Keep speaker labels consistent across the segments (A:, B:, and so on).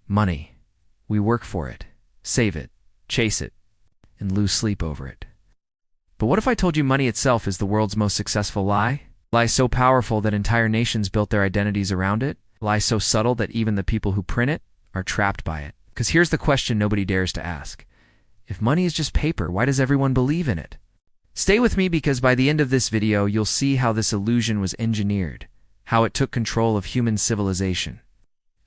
A: Money. We work for it, save it, chase it, and lose sleep over it. But what if I told you money itself is the world's most successful lie? Lie so powerful that entire nations built their identities around it? Lie so subtle that even the people who print it are trapped by it? Because here's the question nobody dares to ask. If money is just paper, why does everyone believe in it? Stay with me because by the end of this video, you'll see how this illusion was engineered, how it took control of human civilization,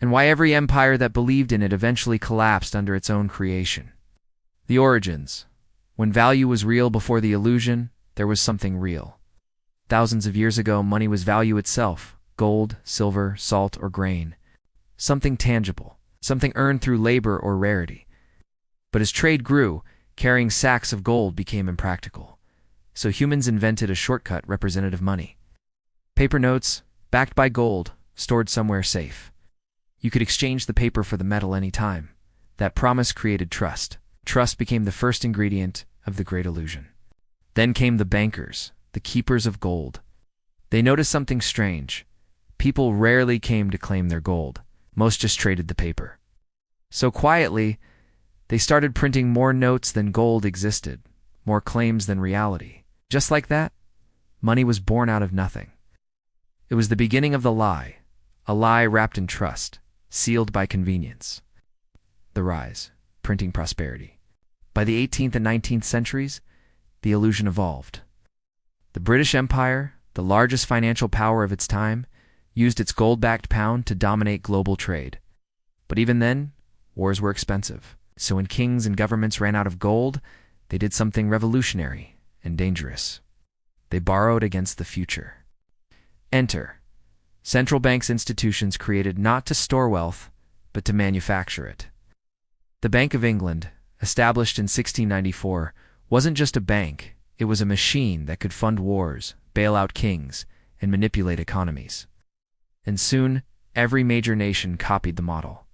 A: and why every empire that believed in it eventually collapsed under its own creation. The origins. When value was real before the illusion, there was something real. Thousands of years ago, money was value itself: gold, silver, salt, or grain. Something tangible, something earned through labor or rarity. But as trade grew, carrying sacks of gold became impractical. So humans invented a shortcut representative money. Paper notes, backed by gold, stored somewhere safe. You could exchange the paper for the metal any time. That promise created trust. Trust became the first ingredient of the great illusion. Then came the bankers, the keepers of gold. They noticed something strange. People rarely came to claim their gold. Most just traded the paper. So quietly, they started printing more notes than gold existed, more claims than reality. Just like that, money was born out of nothing. It was the beginning of the lie, a lie wrapped in trust, sealed by convenience. The rise, printing prosperity. By the 18th and 19th centuries, the illusion evolved. The British Empire, the largest financial power of its time, used its gold-backed pound to dominate global trade. But even then, wars were expensive. So when kings and governments ran out of gold, they did something revolutionary and dangerous. They borrowed against the future. Enter central banks institutions created not to store wealth, but to manufacture it. The Bank of England, established in 1694, wasn't just a bank, it was a machine that could fund wars, bail out kings, and manipulate economies. And soon, every major nation copied the model.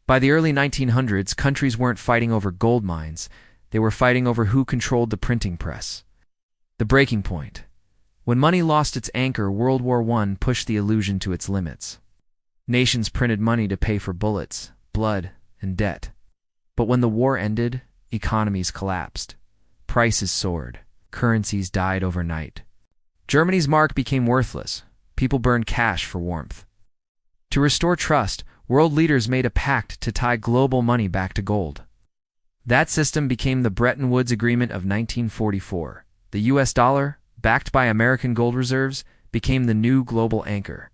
A: By the early 1900s, countries weren't fighting over gold mines, they were fighting over who controlled the printing press. The breaking point. When money lost its anchor, World War I pushed the illusion to its limits. Nations printed money to pay for bullets, blood, and debt. But when the war ended, economies collapsed. Prices soared. Currencies died overnight. Germany's mark became worthless. People burned cash for warmth. To restore trust, world leaders made a pact to tie global money back to gold. That system became the Bretton Woods Agreement of 1944. The US dollar, backed by American gold reserves, became the new global anchor.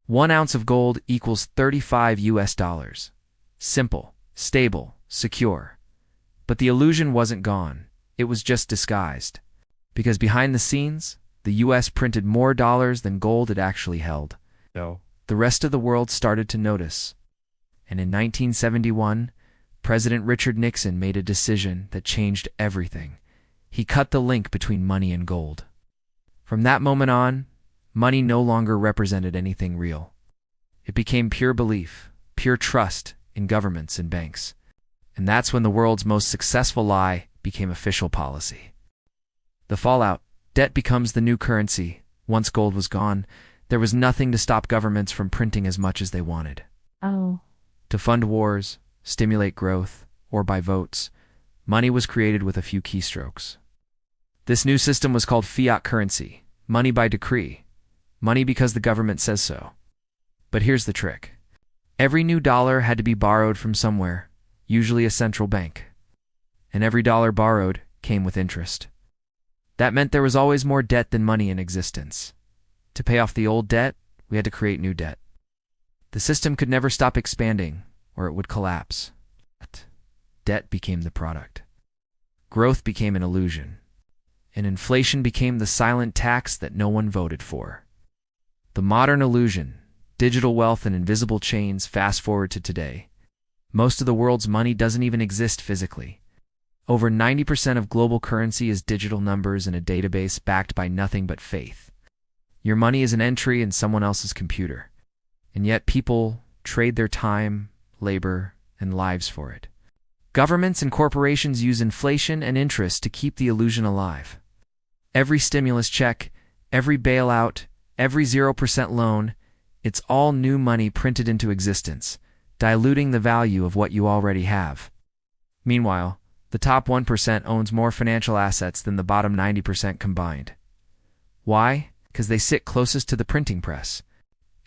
A: 1 ounce of gold equals 35 US dollars. Simple, stable, secure. But the illusion wasn't gone. It was just disguised. Because behind the scenes, the US printed more dollars than gold it actually held.
B: No.
A: The rest of the world started to notice. And in 1971, President Richard Nixon made a decision that changed everything. He cut the link between money and gold. From that moment on, money no longer represented anything real. It became pure belief, pure trust in governments and banks. And that's when the world's most successful lie became official policy. The fallout: debt becomes the new currency. Once gold was gone, there was nothing to stop governments from printing as much as they wanted. To fund wars, stimulate growth, or buy votes, money was created with a few keystrokes. This new system was called fiat currency, money by decree, money because the government says so. But here's the trick. Every new dollar had to be borrowed from somewhere, usually a central bank. And every dollar borrowed came with interest. That meant there was always more debt than money in existence. To pay off the old debt, we had to create new debt. The system could never stop expanding, or it would collapse. Debt became the product. Growth became an illusion. And inflation became the silent tax that no one voted for. The modern illusion, digital wealth and invisible chains, fast forward to today. Most of the world's money doesn't even exist physically. Over 90% of global currency is digital numbers in a database backed by nothing but faith. Your money is an entry in someone else's computer. And yet people trade their time, labor, and lives for it. Governments and corporations use inflation and interest to keep the illusion alive. Every stimulus check, every bailout, every 0% loan, it's all new money printed into existence, diluting the value of what you already have. Meanwhile, the top 1% owns more financial assets than the bottom 90% combined. Why? Because they sit closest to the printing press.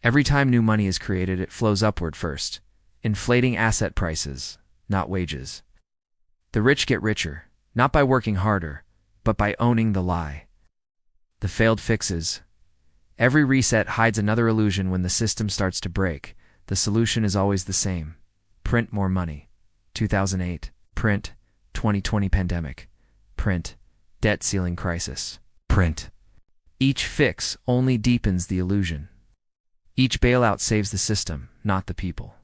A: Every time new money is created, it flows upward first, inflating asset prices, not wages. The rich get richer, not by working harder, but by owning the lie. The failed fixes. Every reset hides another illusion. When the system starts to break, the solution is always the same. Print more money. 2008. Print. 2020 pandemic. Print. Debt ceiling crisis. Print. Each fix only deepens the illusion. Each bailout saves the system, not the people.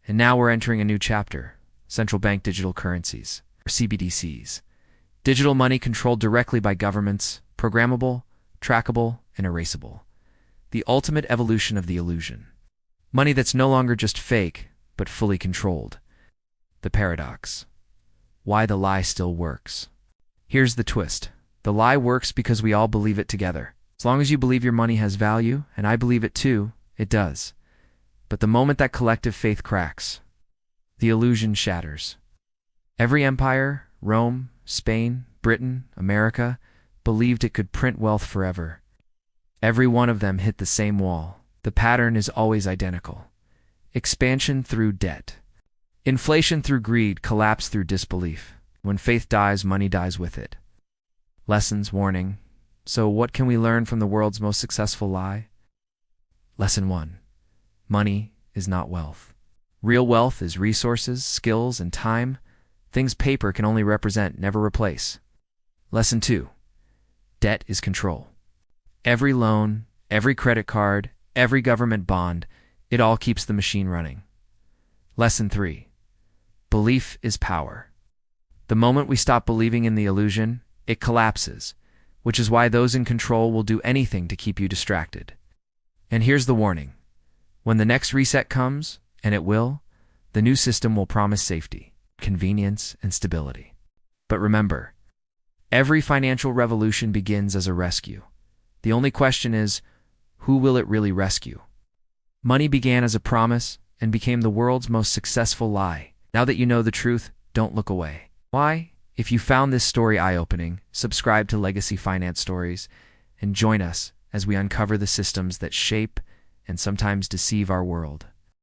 A: And now we're entering a new chapter. Central bank digital currencies, or CBDCs. Digital money controlled directly by governments, programmable, trackable, and erasable. The ultimate evolution of the illusion. Money that's no longer just fake, but fully controlled. The paradox. Why the lie still works. Here's the twist. The lie works because we all believe it together. As long as you believe your money has value, and I believe it too, it does. But the moment that collective faith cracks, the illusion shatters. Every empire, Rome, Spain, Britain, America, believed it could print wealth forever. Every one of them hit the same wall. The pattern is always identical. Expansion through debt. Inflation through greed, collapse through disbelief. When faith dies, money dies with it. Lessons, warning. So what can we learn from the world's most successful lie? Lesson 1. Money is not wealth. Real wealth is resources, skills, and time, things paper can only represent, never replace. Lesson 2. Debt is control. Every loan, every credit card, every government bond, it all keeps the machine running. Lesson 3. Belief is power. The moment we stop believing in the illusion, it collapses, which is why those in control will do anything to keep you distracted. And here's the warning. When the next reset comes, and it will, the new system will promise safety, convenience, and stability. But remember, every financial revolution begins as a rescue. The only question is, who will it really rescue? Money began as a promise and became the world's most successful lie. Now that you know the truth, don't look away. Why? If you found this story eye-opening, subscribe to Legacy Finance Stories and join us as we uncover the systems that shape and sometimes deceive our world.